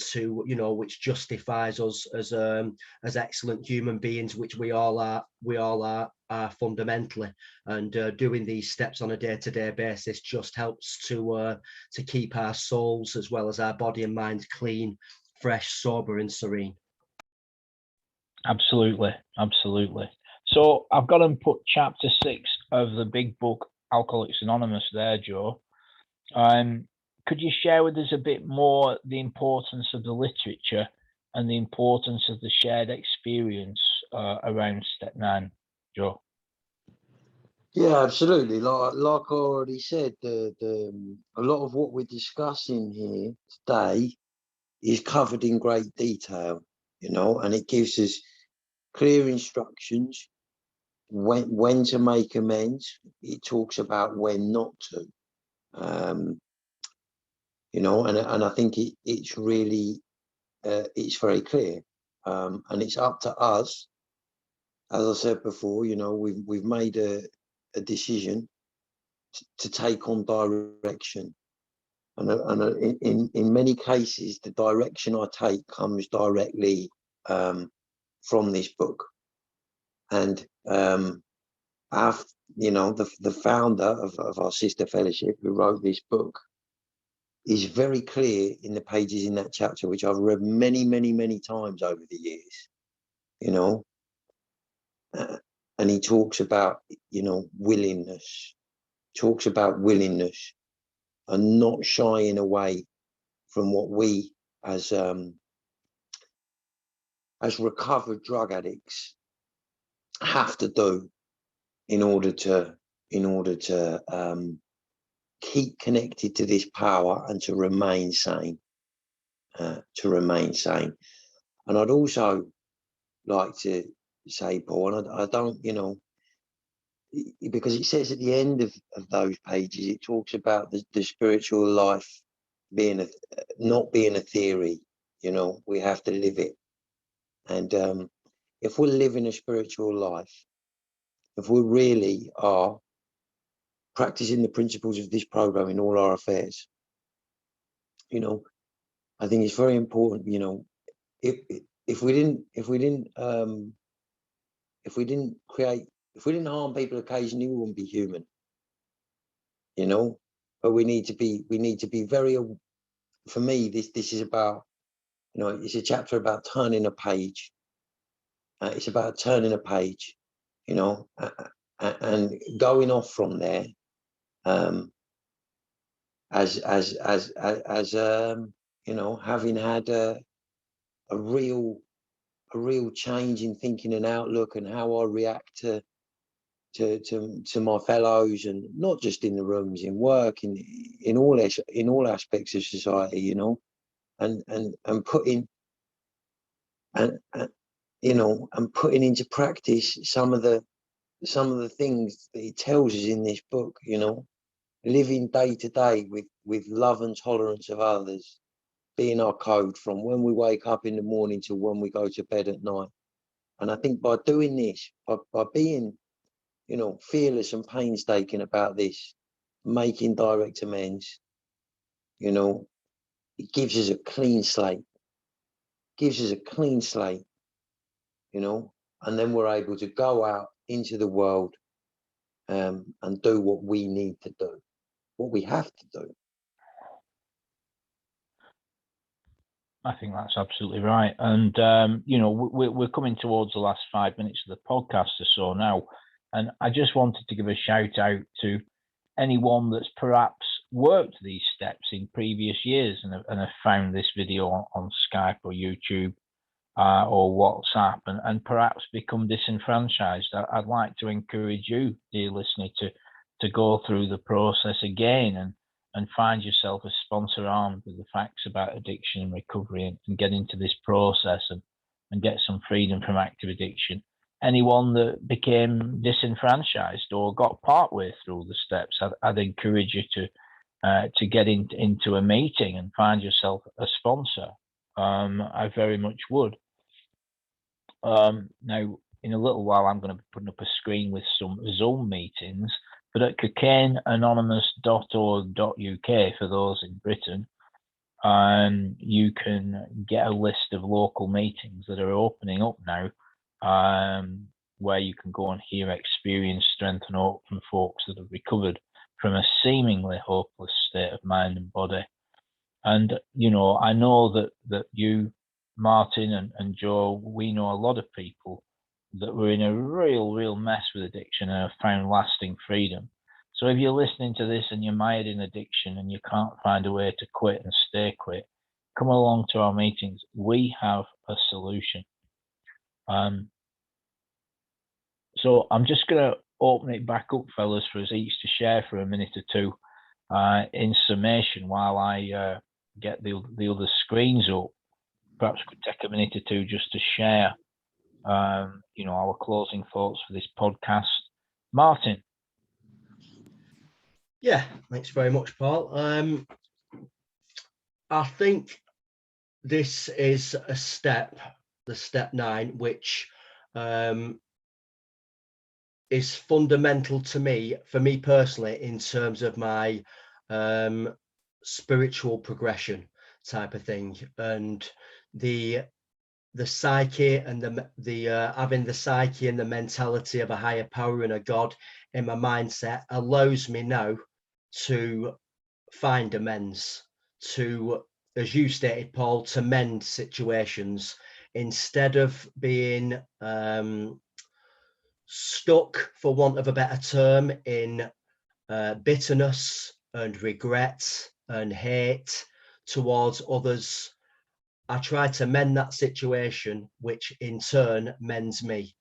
which justifies us as excellent human beings, which we all are fundamentally. And doing these steps on a day-to-day basis just helps to keep our souls as well as our body and mind clean, fresh, sober, and serene. Absolutely. So I've got to put chapter 6 of the big book Alcoholics Anonymous there, Joe. Could you share with us a bit more the importance of the literature and the importance of the shared experience around step 9, Joe? Yeah, absolutely. Like I already said, a lot of what we're discussing here today is covered in great detail, you know, and it gives us clear instructions when to make amends. It talks about when not to, you know, and I think it's really it's very clear, and it's up to us. As I said before, you know, we've made a decision to take on direction. And in many cases, the direction I take comes directly from this book. And our, you know, the founder of our sister fellowship who wrote this book is very clear in the pages in that chapter, which I've read many, many, many times over the years, you know. And he talks about, you know, willingness, talks about willingness and not shying away from what we as recovered drug addicts have to do in order to keep connected to this power and to remain sane. And I'd also like to say, Paul, and I don't, you know, because it says at the end of those pages, it talks about the spiritual life being not being a theory. You know, we have to live it. And if we're living a spiritual life, if we really are practicing the principles of this program in all our affairs, you know, I think it's very important. You know, if we didn't harm people occasionally, we wouldn't be human. You know, but we need to be very. For me, this is about, you know, it's a chapter about turning a page. It's about turning a page, you know, and going off from there. As you know, having had a real change in thinking and outlook and how I react to my fellows, and not just in the rooms, in work, in all aspects of society, you know, and putting and you know, and putting into practice some of the things that he tells us in this book, you know, living day to day with love and tolerance of others being our code from when we wake up in the morning to when we go to bed at night. And I think by doing this, by being, you know, fearless and painstaking about this, making direct amends, you know, it gives us a clean slate, you know, and then we're able to go out into the world and do what we need to do, what we have to do. I think that's absolutely right. And, you know, we're coming towards the last 5 minutes of the podcast or so now. And I just wanted to give a shout out to anyone that's perhaps worked these steps in previous years and have found this video on Skype or YouTube or WhatsApp and perhaps become disenfranchised. I'd like to encourage you, dear listener, to go through the process again and find yourself a sponsor armed with the facts about addiction and recovery and get into this process and get some freedom from active addiction. Anyone that became disenfranchised or got partway through the steps, I'd encourage you to get into a meeting and find yourself a sponsor. I very much would. Now, in a little while, I'm going to be putting up a screen with some Zoom meetings, but at cocaineanonymous.org.uk for those in Britain, you can get a list of local meetings that are opening up now, where you can go and hear experience, strength, and hope from folks that have recovered from a seemingly hopeless state of mind and body. And, you know, I know that you, Martin and Joe, we know a lot of people that were in a real mess with addiction and have found lasting freedom. So if you're listening to this and you're mired in addiction and you can't find a way to quit and stay quit, come along to our meetings. We have a solution. So I'm just going to open it back up, fellas, for us each to share for a minute or two in summation while I get the other screens up. Perhaps could take a minute or two just to share, you know, our closing thoughts for this podcast. Martin. Yeah, thanks very much, Paul. I think this is a step, the step 9, which is fundamental to me, for me personally, in terms of my spiritual progression type of thing, and the psyche and the having the psyche and the mentality of a higher power and a God in my mindset allows me now to find amends, to, as you stated, Paul, to mend situations instead of being stuck, for want of a better term, in bitterness and regret and hate towards others. I try to mend that situation, which in turn mends me.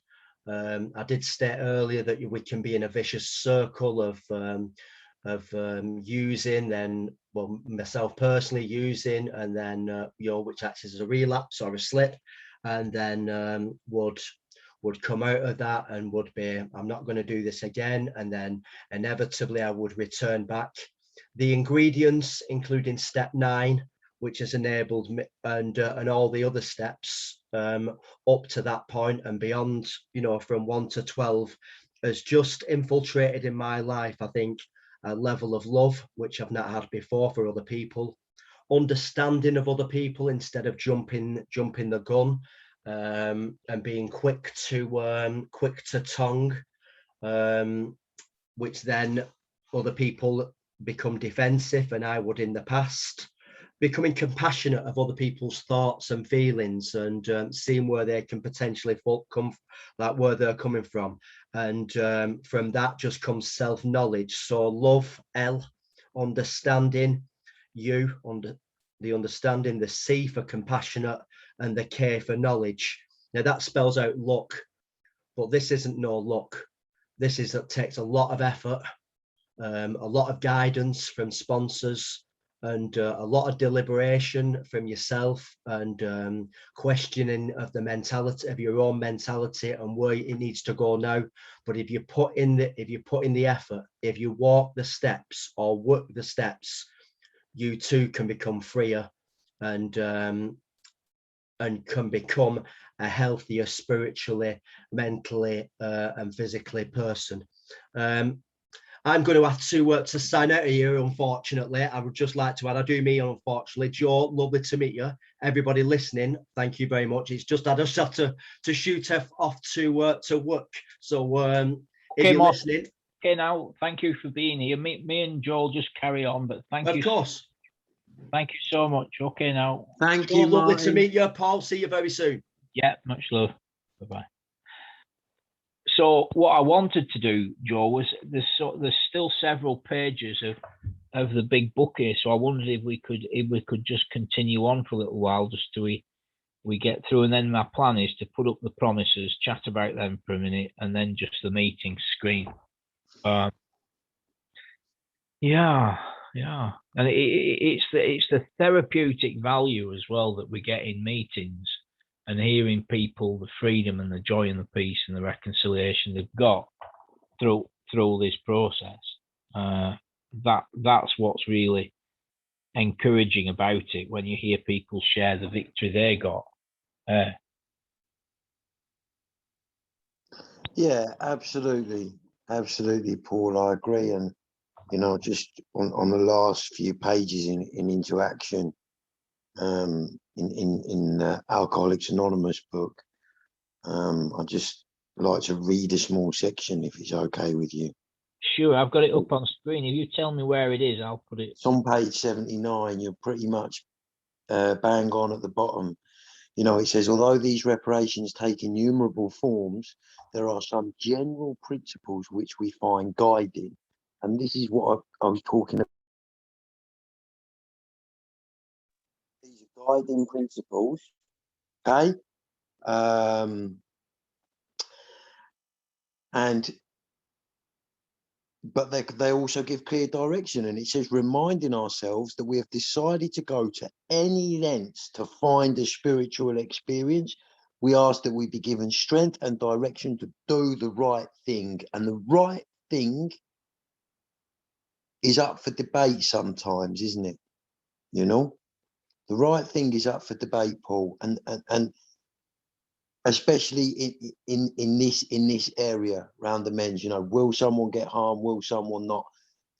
I did state earlier that we can be in a vicious circle of using, then, well, myself personally using, and then which acts as a relapse or a slip, and then would come out of that and would be, I'm not going to do this again, and then inevitably I would return back. The ingredients, including step 9, which has enabled me, and all the other steps up to that point and beyond, you know, from 1 to 12, has just infiltrated in my life, I think, a level of love which I've not had before for other people, understanding of other people instead of jumping the gun, and being quick to tongue, which then other people become defensive, and I would in the past. Becoming compassionate of other people's thoughts and feelings, and seeing where they can potentially come, like where they're coming from, and from that just comes self-knowledge. So love, L, understanding, U, the understanding, the C for compassionate, and the K for knowledge. Now that spells out luck, but this isn't no luck. This is that takes a lot of effort, a lot of guidance from sponsors, and a lot of deliberation from yourself, and questioning of the mentality, of your own mentality and where it needs to go now. But if you put in the effort, if you walk the steps or work the steps, you too can become freer, and can become a healthier spiritually, mentally, and physically person. I'm going to have to sign out of here, unfortunately. I would just like to add, I do mean unfortunately. Joe, lovely to meet you. Everybody listening, thank you very much. It's just I just have to shoot off to work. So if you're listening. Okay, now, thank you for being here. Me and Joel just carry on, but thank you. Of course. Thank you so much. Okay, now. Thank you, lovely Martin. to meet you, Paul. See you very soon. Yeah, much love. Bye-bye. So what I wanted to do, Joe, was there's still several pages of the big book here. So I wondered if we could just continue on for a little while, just till we get through. And then my plan is to put up the promises, chat about them for a minute, and then just the meeting screen. Yeah. And it's the therapeutic value as well that we get in meetings, and hearing people, the freedom and the joy and the peace and the reconciliation they've got through this process. That's what's really encouraging about it, when you hear people share the victory they got. Yeah, absolutely, Paul. I agree, and you know, just on the last few pages in interaction, in Alcoholics Anonymous book, I just like to read a small section, if it's okay with you. Sure, I've got it up on screen. If you tell me where it is, I'll put it. It's on page 79. You're pretty much bang on at the bottom. You know, it says, although these reparations take innumerable forms, there are some general principles which we find guiding. And this is what I was talking about. These are guiding principles, okay? And but they also give clear direction, and it says reminding ourselves that we have decided to go to any lengths to find a spiritual experience. We ask that we be given strength and direction to do the right thing, and the right thing is up for debate sometimes, isn't it? You know, the right thing is up for debate, Paul, and especially in this area around amends. You know, will someone get harmed? Will someone not?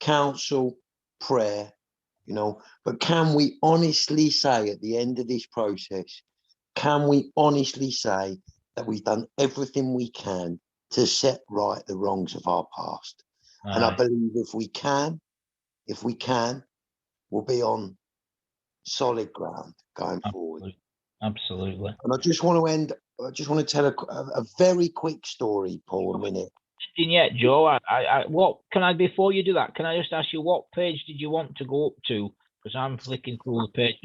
Counsel, prayer, you know, but can we honestly say at the end of this process, can we honestly say that we've done everything we can to set right the wrongs of our past? And I believe if we can, we'll be on solid ground going forward. Absolutely. And I just want to tell a very quick story, Paul, a minute. Yet, Joe, what can I, before you do that, can I just ask you what page did you want to go up to? Because I'm flicking through the pages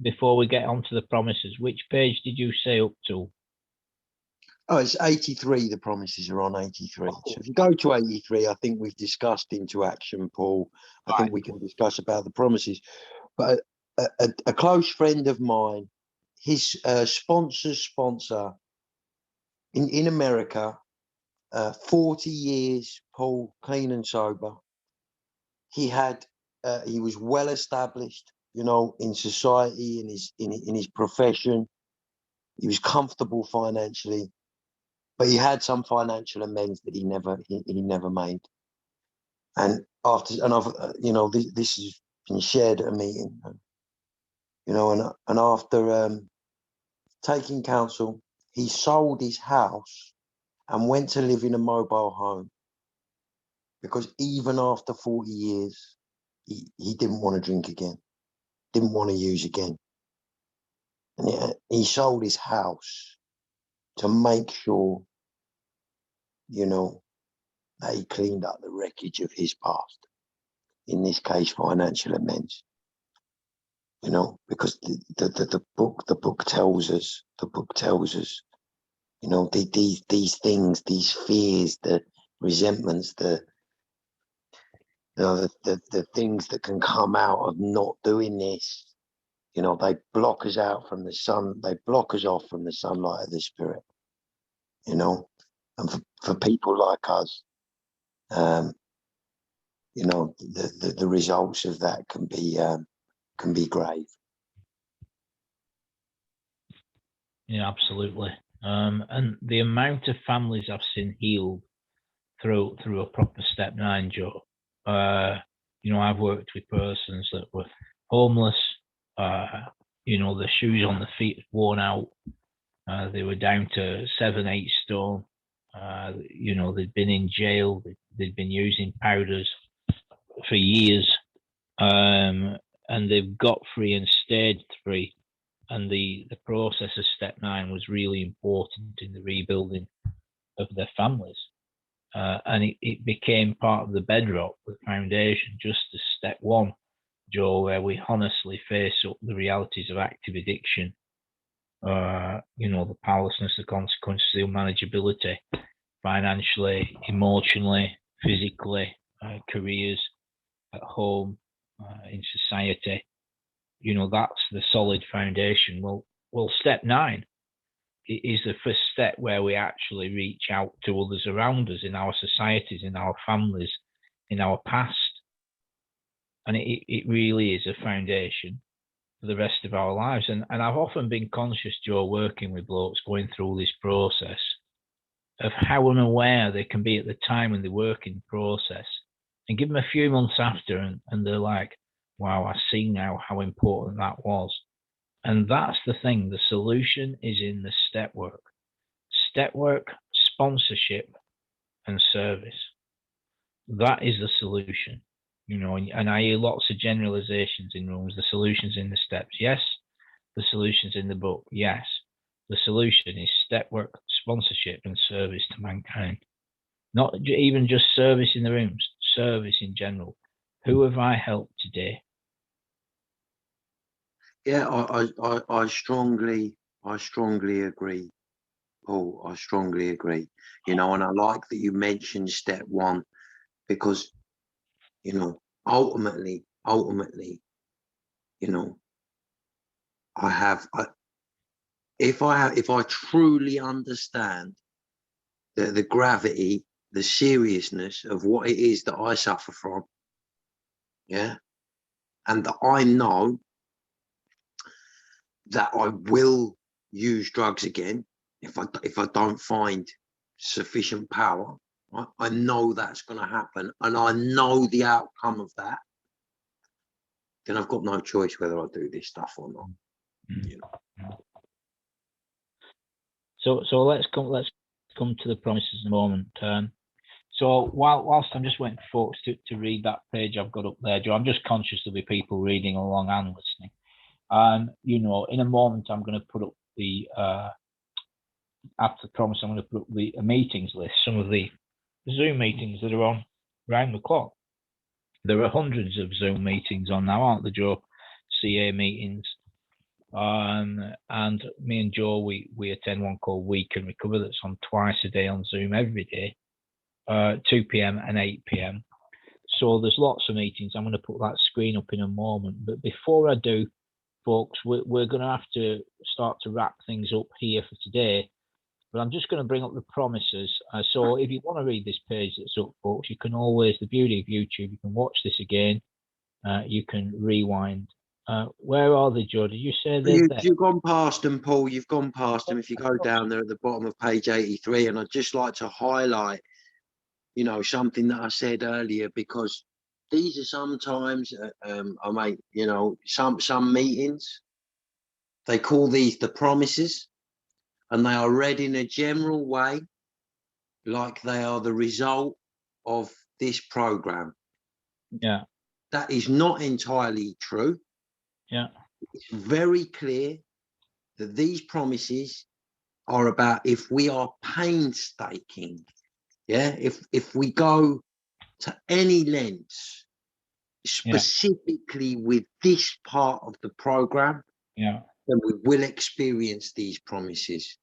before we get onto the promises. Which page did you say up to? Oh, it's 83. The promises are on 83. So if you go to 83, I think we've discussed into action, Paul. I think we can discuss about the promises. But a close friend of mine, his sponsor's sponsor in America, 40 years, Paul, clean and sober. He was well established, you know, in society, in his profession. He was comfortable financially, but he had some financial amends that he never made. And I've you know, this has been shared at a meeting, you know, and after taking counsel, he sold his house and went to live in a mobile home, because even after 40 years, he didn't want to drink again, didn't want to use again. And he sold his house to make sure, you know, that he cleaned up the wreckage of his past. In this case, financial amends. You know, because the book tells us, you know, these things, these fears, the resentments, the things that can come out of not doing this, you know, they block us out from the sun. They block us off from the sunlight of the spirit, you know. And for people like us, you know, the results of that can be grave. Yeah, absolutely. And the amount of families I've seen healed through a proper step 9, Joe. You know, I've worked with persons that were homeless. You know, the shoes on the feet worn out. They were down to 7-8 stone. You know, they'd been in jail. They'd been using powders for years, and they've got free and stayed free. And the process of step 9 was really important in the rebuilding of their families. And it became part of the bedrock, the foundation, just as step 1, Joe, where we honestly face up the realities of active addiction, you know, the powerlessness, the consequences, the unmanageability, financially, emotionally, physically, careers, at home, in society. You know, that's the solid foundation. Well, step 9 is the first step where we actually reach out to others around us, in our societies, in our families, in our past. And it really is a foundation for the rest of our lives. And I've often been conscious, Joe, working with blokes going through this process, of how unaware they can be at the time when they work in the process, and give them a few months after, and they're like, wow, I see now how important that was. And that's the thing. The solution is in the step work. Step work, sponsorship, and service. That is the solution. You know, and I hear lots of generalizations in rooms. The solution's in the steps. Yes. The solution's in the book. Yes. The solution is step work, sponsorship, and service to mankind. Not even just service in the rooms, service in general. Who have I helped today? Yeah, I strongly agree, Paul. I strongly agree. You know, and I like that you mentioned step 1, because, you know, ultimately, you know, if I truly understand the gravity, the seriousness of what it is that I suffer from, yeah, and that I know that I will use drugs again if I don't find sufficient power. Right? I know that's going to happen, and I know the outcome of that. Then I've got no choice whether I do this stuff or not. You know? So let's come to the promises in a moment. So whilst I'm just waiting for folks to read that page I've got up there, Joe, I'm just conscious there'll be people reading along and listening. You know, in a moment I'm going to put up the after the promise, I'm going to put up the meetings list, some of the Zoom meetings that are on round the clock. There are hundreds of Zoom meetings on now, aren't there, Joe? CA meetings. And me and Joe, we attend one called We Can Recover that's on twice a day on Zoom every day, 2 p.m. and 8 p.m. So there's lots of meetings. I'm going to put that screen up in a moment. But before I do, folks, we're going to have to start to wrap things up here for today. But I'm just going to bring up the promises. So if you want to read this page that's up, folks, you can always, the beauty of YouTube, you can watch this again. You can rewind. Where are they, Joe? Did you say they're there? You've gone past them, Paul. You've gone past them. If you go down there at the bottom of page 83, and I'd just like to highlight, you know, something that I said earlier, because these are sometimes, I make, you know, some meetings, they call these the promises, and they are read in a general way, like they are the result of this program. Yeah. That is not entirely true. Yeah. It's very clear that these promises are about if we are painstaking, yeah, if we go to any lengths, specifically with this part of the program, yeah, then we will experience these promises,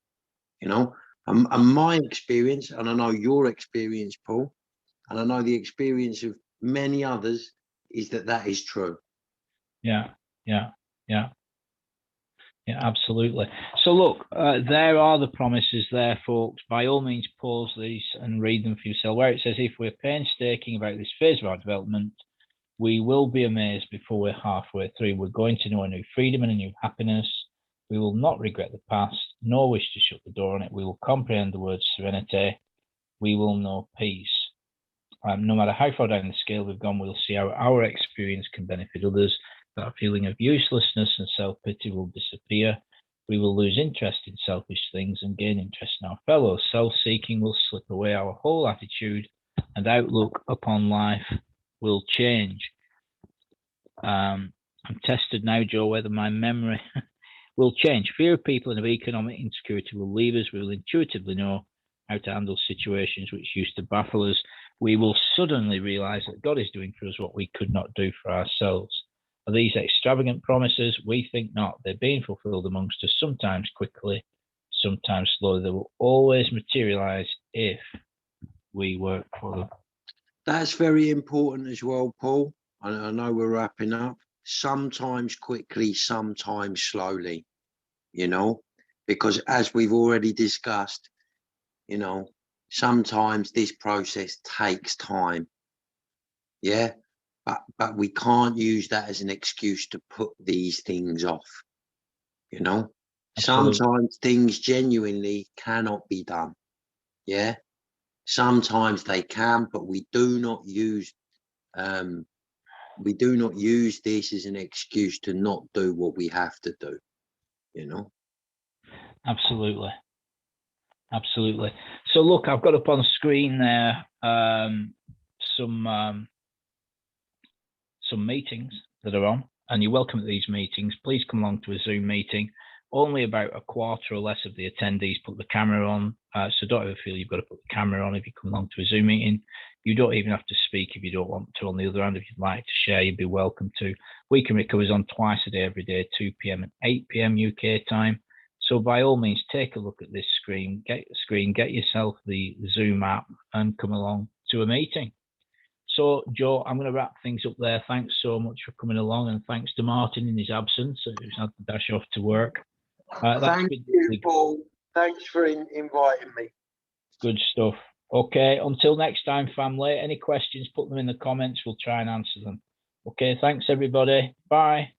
you know. And my experience, and I know your experience, Paul, and I know the experience of many others, is that that is true. Yeah. Absolutely. So look, there are the promises there, folks. By all means, pause these and read them for yourself. Where it says, if we're painstaking about this phase of our development, we will be amazed before we're halfway through. We're going to know a new freedom and a new happiness. We will not regret the past, nor wish to shut the door on it. We will comprehend the word serenity. We will know peace. No matter how far down the scale we've gone, we'll see how our experience can benefit others. That feeling of uselessness and self-pity will disappear. We will lose interest in selfish things and gain interest in our fellows. Self-seeking will slip away. Our whole attitude and outlook upon life will change. I'm tested now, Joe, whether my memory will change. Fear of people and of economic insecurity will leave us. We will intuitively know how to handle situations which used to baffle us. We will suddenly realize that God is doing for us what we could not do for ourselves. Are these extravagant promises? We think not. They're being fulfilled amongst us, sometimes quickly, sometimes slowly. They will always materialize if we work for them. That's very important as well, Paul. I know we're wrapping up. Sometimes quickly, sometimes slowly, you know, because as we've already discussed, you know, sometimes this process takes time. Yeah. But we can't use that as an excuse to put these things off, you know. Absolutely. Sometimes things genuinely cannot be done. Yeah. Sometimes they can, but we do not use this as an excuse to not do what we have to do, you know. Absolutely. So look, I've got up on screen there some meetings that are on, and you're welcome at these meetings. Please come along to a Zoom meeting. Only about a quarter or less of the attendees put the camera on, so don't ever feel you've got to put the camera on if you come along to a Zoom meeting. You don't even have to speak if you don't want to. On the other hand, if you'd like to share, you'd be welcome to. We Can Recover is on twice a day, every day, 2 p.m. and 8 p.m. UK time. So by all means, take a look at this screen, get yourself the Zoom app and come along to a meeting. So, Joe, I'm going to wrap things up there. Thanks so much for coming along, and thanks to Martin in his absence, who's had to dash off to work. Thank you, Paul. Thanks for inviting me. Good stuff. Okay, until next time, family. Any questions, put them in the comments. We'll try and answer them. Okay, thanks, everybody. Bye.